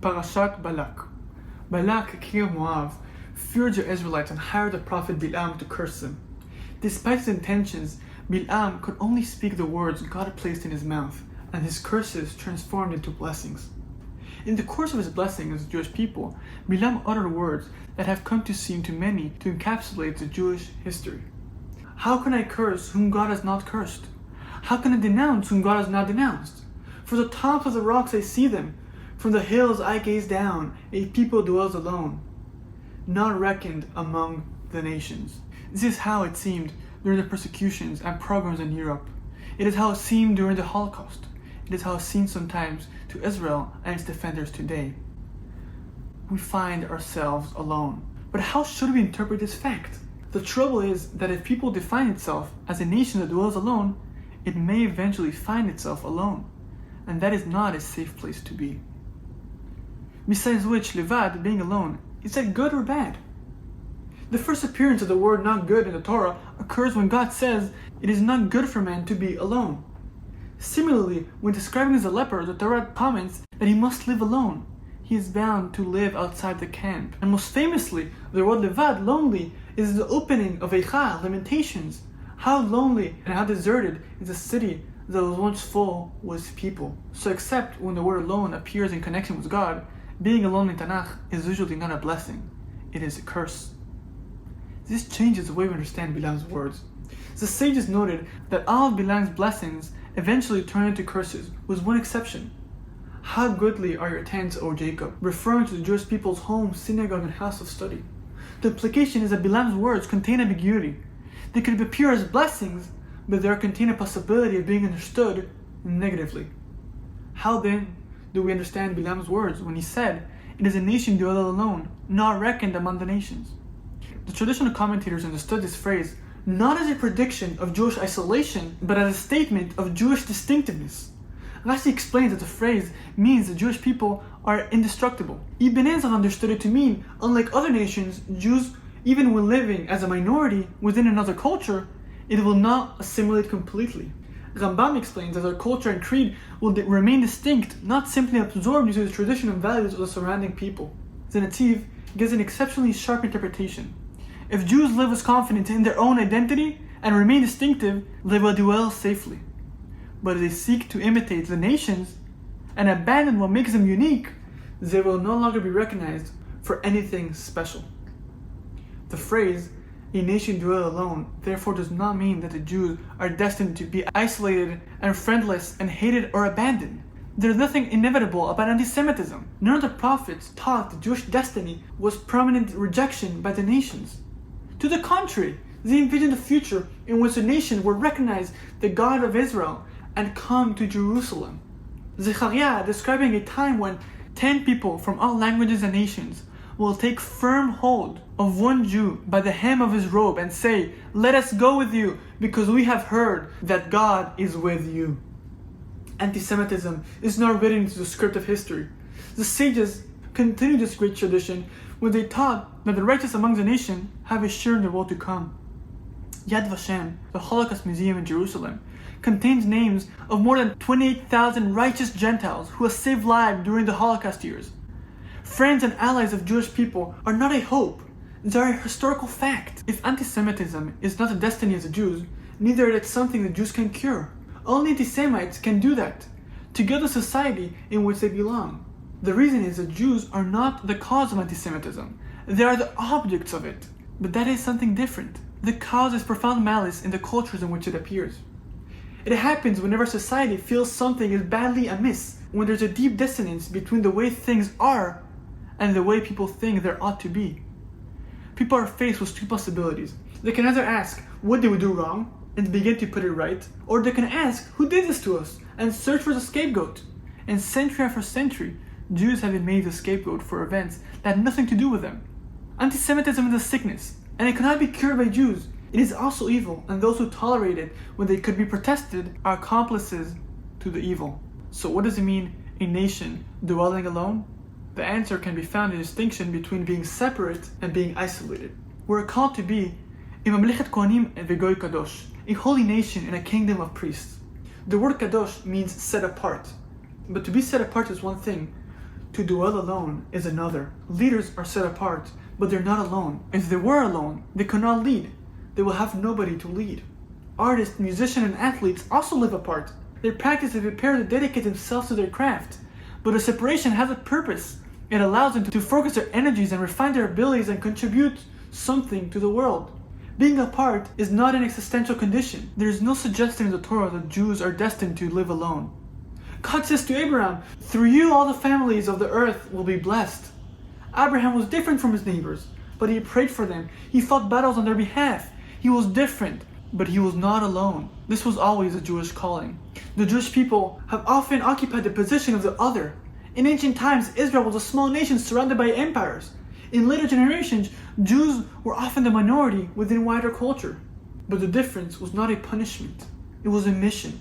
Parashat Balak. Balak, king of Moab, feared the Israelites and hired the prophet Balaam to curse them. Despite his intentions, Balaam could only speak the words God had placed in his mouth, and his curses transformed into blessings. In the course of his blessing as the Jewish people, Balaam uttered words that have come to seem to many to encapsulate the Jewish history. How can I curse whom God has not cursed? How can I denounce whom God has not denounced? For the tops of the rocks I see them, from the hills I gaze down, a people dwells alone, not reckoned among the nations. This is how it seemed during the persecutions and pogroms in Europe. It is how it seemed during the Holocaust. It is how it seems sometimes to Israel and its defenders today. We find ourselves alone. But how should we interpret this fact? The trouble is that if people define itself as a nation that dwells alone, it may eventually find itself alone. And that is not a safe place to be. Besides which, levad, being alone, is that good or bad? The first appearance of the word not good in the Torah occurs when God says it is not good for man to be alone. Similarly, when describing as a leper, the Torah comments that he must live alone. He is bound to live outside the camp. And most famously, the word levad, lonely, is the opening of Ezra, Lamentations. How lonely and how deserted is a city that was once full with people. So except when the word alone appears in connection with God, being alone in Tanakh is usually not a blessing, it is a curse. This changes the way we understand Balaam's words. The sages noted that all of Balaam's blessings eventually turned into curses, with one exception. How goodly are your tents, O Jacob, referring to the Jewish people's home, synagogue, and house of study. The implication is that Balaam's words contain ambiguity. They could appear as blessings, but they contain a possibility of being understood negatively. How then do we understand Balaam's words when he said, "It is a nation dwell alone, not reckoned among the nations"? The traditional commentators understood this phrase not as a prediction of Jewish isolation, but as a statement of Jewish distinctiveness. Rashi explains that the phrase means the Jewish people are indestructible. Ibn Ezra understood it to mean, unlike other nations, Jews, even when living as a minority within another culture, it will not assimilate completely. Ramban explains that our culture and creed will remain distinct, not simply absorbed into the tradition and values of the surrounding people. The Netziv gives an exceptionally sharp interpretation. If Jews live with confidence in their own identity and remain distinctive, they will dwell safely. But if they seek to imitate the nations and abandon what makes them unique, they will no longer be recognized for anything special. The phrase, "a nation dwell alone," therefore does not mean that the Jews are destined to be isolated and friendless and hated or abandoned. There is nothing inevitable about antisemitism. None of the prophets taught the Jewish destiny was permanent rejection by the nations. To the contrary, they envisioned a future in which the nation would recognize the God of Israel and come to Jerusalem. Zechariah, describing a time when 10 people from all languages and nations will take firm hold of one Jew by the hem of his robe and say, "Let us go with you, because we have heard that God is with you." Antisemitism is not written into the script of history. The sages continued this great tradition when they taught that the righteous among the nation have a share in the world to come. Yad Vashem, the Holocaust Museum in Jerusalem, contains names of more than 28,000 righteous Gentiles who have saved lives during the Holocaust years. Friends and allies of Jewish people are not a hope, they are a historical fact. If anti-Semitism is not the destiny of the Jews, neither is it something the Jews can cure. Only anti-Semites can do that, to build a society in which they belong. The reason is that Jews are not the cause of anti-Semitism, they are the objects of it. But that is something different. The cause is profound malice in the cultures in which it appears. It happens whenever society feels something is badly amiss, when there's a deep dissonance between the way things are and the way people think there ought to be. People are faced with two possibilities. They can either ask, what did we do wrong, and begin to put it right, or they can ask, who did this to us, and search for the scapegoat. And century after century, Jews have been made the scapegoat for events that had nothing to do with them. Anti-Semitism is a sickness, and it cannot be cured by Jews. It is also evil, and those who tolerate it when they could be protested are accomplices to the evil. So what does it mean, a nation dwelling alone? The answer can be found in the distinction between being separate and being isolated. We're called to be a mamlechet kohanim v'goy kadosh, a holy nation and a kingdom of priests. The word kadosh means set apart. But to be set apart is one thing. To dwell alone is another. Leaders are set apart, but they're not alone. If they were alone, they could not lead. They will have nobody to lead. Artists, musicians, and athletes also live apart. They practice and prepare to dedicate themselves to their craft. But the separation has a purpose. It allows them to focus their energies and refine their abilities and contribute something to the world. Being apart is not an existential condition. There is no suggestion in the Torah that Jews are destined to live alone. God says to Abraham, "Through you all the families of the earth will be blessed." Abraham was different from his neighbors, but he prayed for them. He fought battles on their behalf. He was different, but he was not alone. This was always a Jewish calling. The Jewish people have often occupied the position of the other. In ancient times, Israel was a small nation surrounded by empires. In later generations, Jews were often the minority within wider culture. But the difference was not a punishment, it was a mission.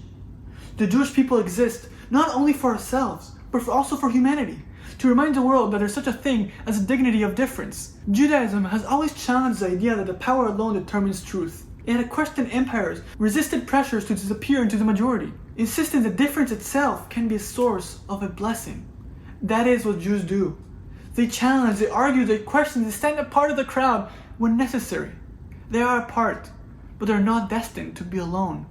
The Jewish people exist not only for ourselves, but also for humanity, to remind the world that there's such a thing as a dignity of difference. Judaism has always challenged the idea that the power alone determines truth. It had questioned empires, resisted pressures to disappear into the majority, insisting that difference itself can be a source of a blessing. That is what Jews do. They challenge, they argue, they question, they stand apart of the crowd when necessary. They are apart, but they're not destined to be alone.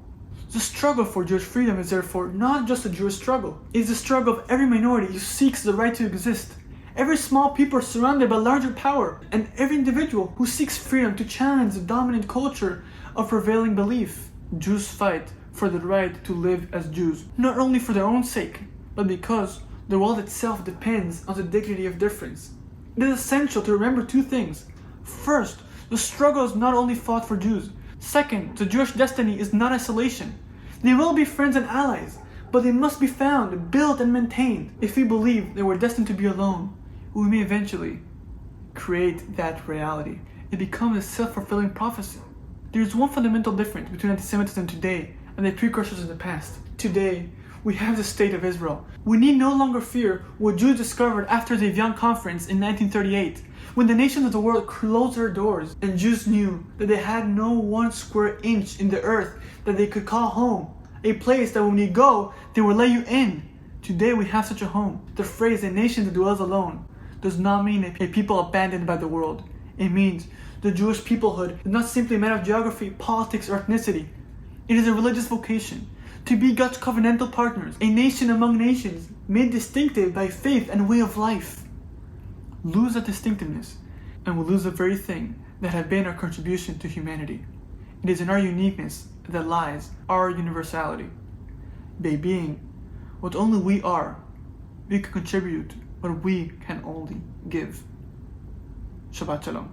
The struggle for Jewish freedom is therefore not just a Jewish struggle. It is the struggle of every minority who seeks the right to exist. Every small people surrounded by larger power, and every individual who seeks freedom to challenge the dominant culture of prevailing belief. Jews fight for the right to live as Jews, not only for their own sake, but because the world itself depends on the dignity of difference. It is essential to remember two things. First, the struggle is not only fought for Jews. Second, the Jewish destiny is not isolation. They will be friends and allies, but they must be found, built, and maintained. If we believe they were destined to be alone, we may eventually create that reality. It becomes a self-fulfilling prophecy. There is one fundamental difference between Antisemitism today and the precursors in the past. Today, we have the state of Israel. We need no longer fear what Jews discovered after the Evian conference in 1938, when the nations of the world closed their doors and Jews knew that they had no 1 square inch in the earth that they could call home, a place that when you go, they will let you in. Today we have such a home. The phrase "a nation that dwells alone" does not mean a people abandoned by the world. It means the Jewish peoplehood is not simply a matter of geography, politics, or ethnicity. It is a religious vocation. To be God's covenantal partners, a nation among nations, made distinctive by faith and way of life. Lose that distinctiveness, and we'll lose the very thing that had been our contribution to humanity. It is in our uniqueness that lies our universality. By being what only we are, we can contribute what we can only give. Shabbat Shalom.